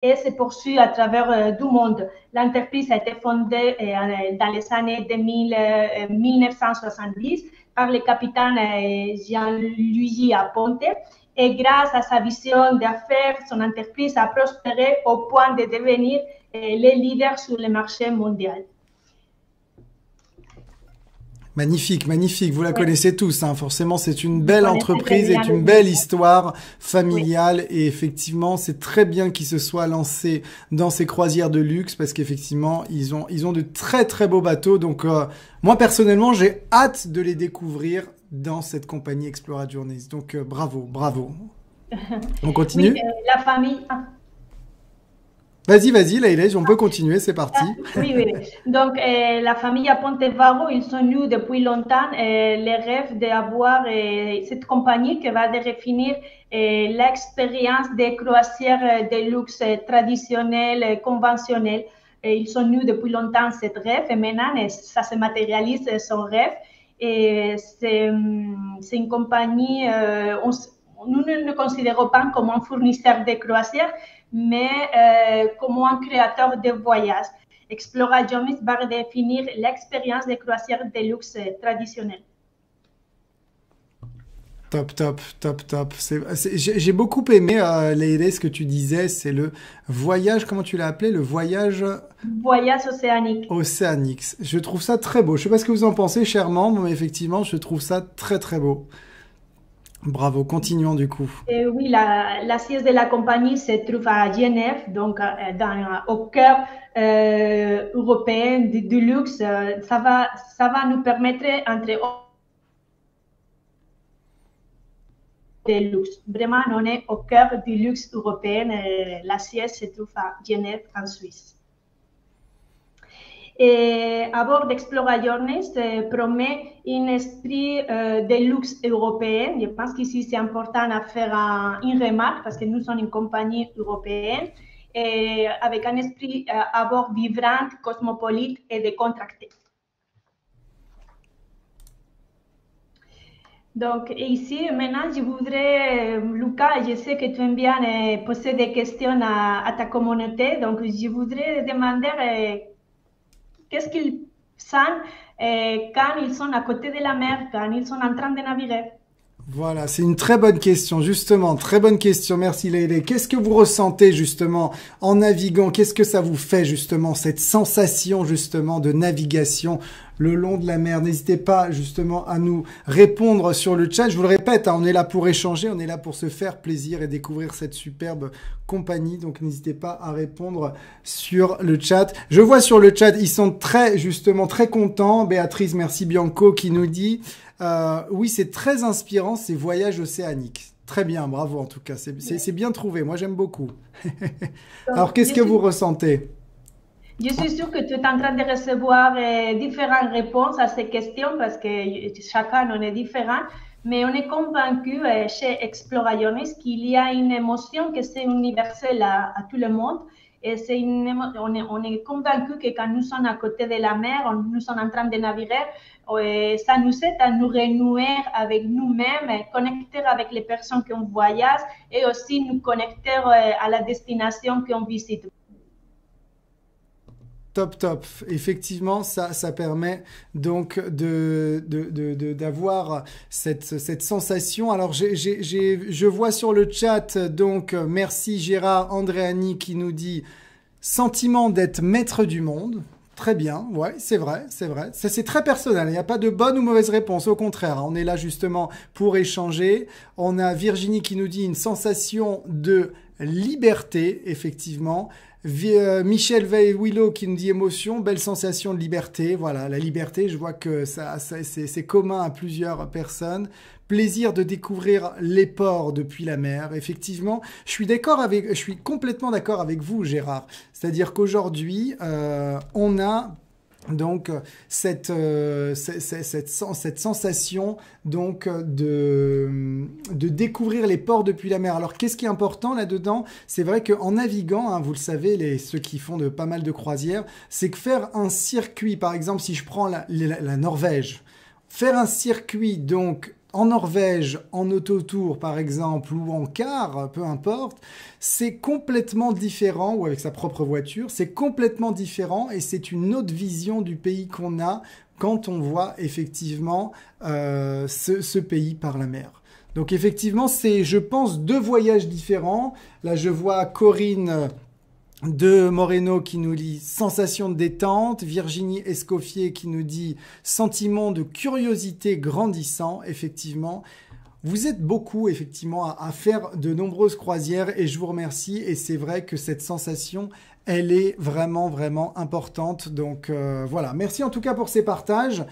et se poursuit à travers du monde. L'entreprise a été fondée dans les années 1970 par le capitaine Gianluigi Aponte et grâce à sa vision d'affaires, son entreprise a prospéré au point de devenir le leader sur le marché mondial. Magnifique, magnifique. Vous la Oui, connaissez tous, hein. Forcément, c'est une je belle connais très entreprise et bien le une belle groupe. histoire Oui. familiale. Et effectivement, c'est très bien qu'ils se soient lancés dans ces croisières de luxe parce qu'effectivement, ils ont de très, très beaux bateaux. Donc, moi, personnellement, j'ai hâte de les découvrir dans cette compagnie Explora Journeys. Donc, bravo, bravo. On Oui, continue? la famille. Vas-y, vas-y, Laïlège, on peut continuer, c'est Ah, parti. oui, oui, oui. Donc, la famille Apontevaro, ils sont nus depuis longtemps les rêves d'avoir cette compagnie qui va définir l'expérience des croisières de luxe traditionnelles, conventionnelles. Et ils sont nus depuis longtemps cette rêve et maintenant ça se matérialise son rêve. Et c'est une compagnie, nous ne nous considérons pas comme un fournisseur de croisières, mais comme un créateur de voyages. Explora Journeys va redéfinir l'expérience des croisières de luxe traditionnelles. Top, top, top, top. J'ai beaucoup aimé, Leïla, ce que tu disais, c'est le voyage, comment tu l'as appelé? Le voyage Voyage océanique. océanique. Je trouve ça très beau. Je sais pas ce que vous en pensez, chers membres, mais effectivement, je trouve ça très, très beau. Bravo, continuons du coup. Et oui, la siège de la compagnie se trouve à Genève, donc au cœur européen du luxe. Ça va nous permettre, entre autres, de luxe. Vraiment, on est au cœur du luxe européen. La siège se trouve à Genève, en Suisse. Et à bord d'Explora Journeys promet un esprit de luxe européen. Je pense qu'ici, c'est important à faire une remarque parce que nous sommes une compagnie européenne et avec un esprit à bord vibrant, cosmopolite et décontracté. Donc, ici, maintenant, je voudrais, Lucas, je sais que tu aimes bien poser des questions à ta communauté. Donc, je voudrais demander qu'est-ce qu'ils sentent quand ils sont à côté de la mer, quand ils sont en train de naviguer. Voilà, c'est une très bonne question, justement, très bonne question. Merci Leïla. Qu'est-ce que vous ressentez justement en naviguant? Qu'est-ce que ça vous fait justement, cette sensation justement de navigation le long de la mer? N'hésitez pas justement à nous répondre sur le chat. Je vous le répète, hein, on est là pour échanger, on est là pour se faire plaisir et découvrir cette superbe compagnie. Donc n'hésitez pas à répondre sur le chat. Je vois sur le chat, ils sont très justement très contents. Béatrice, merci Bianco qui nous dit... oui, c'est très inspirant ces voyages océaniques. Très bien, bravo en tout cas. C'est bien trouvé, moi j'aime beaucoup. Donc, Alors, qu'est-ce que vous ressentez? je suis sûre que tu es en train de recevoir différentes réponses à ces questions parce que chacun en est différent. Mais on est convaincu chez Explorationis qu'il y a une émotion que c'est universelle à tout le monde. Et on est convaincu que quand nous sommes à côté de la mer, nous sommes en train de naviguer, ça nous aide à nous renouer avec nous-mêmes, connecter avec les personnes qu'on voyage et aussi nous connecter à la destination qu'on visite. Top, top. Effectivement, ça permet donc d'avoir cette sensation. Alors, je vois sur le chat, donc, merci Gérard Andréani qui nous dit sentiment d'être maître du monde. Très bien, ouais, c'est vrai, c'est vrai. Ça, c'est très personnel. Il n'y a pas de bonne ou mauvaise réponse. Au contraire, hein, on est là justement pour échanger. On a Virginie qui nous dit une sensation de liberté, effectivement. Michel Veil-Willow qui nous dit émotion, belle sensation de liberté. Voilà, la liberté, je vois que c'est commun à plusieurs personnes. Plaisir de découvrir les ports depuis la mer. Effectivement, je suis complètement d'accord avec vous, Gérard. C'est-à-dire qu'aujourd'hui, on a donc cette sensation donc de découvrir les ports depuis la mer. Alors qu'est-ce qui est important là-dedans? C'est vrai qu'en naviguant, hein, vous le savez, ceux qui font pas mal de croisières, c'est que faire un circuit, par exemple si je prends la Norvège, faire un circuit donc en Norvège, en autotour par exemple, ou en car, peu importe, c'est complètement différent, ou avec sa propre voiture, c'est complètement différent et c'est une autre vision du pays qu'on a quand on voit effectivement ce pays par la mer. Donc effectivement, c'est, je pense, deux voyages différents. Là, je vois Corinne de Moreno qui nous dit sensation de détente, Virginie Escoffier qui nous dit sentiment de curiosité grandissant. Effectivement, vous êtes beaucoup effectivement à faire de nombreuses croisières et je vous remercie. Et c'est vrai que cette sensation, elle est vraiment, vraiment importante. Donc voilà, merci en tout cas pour ces partages.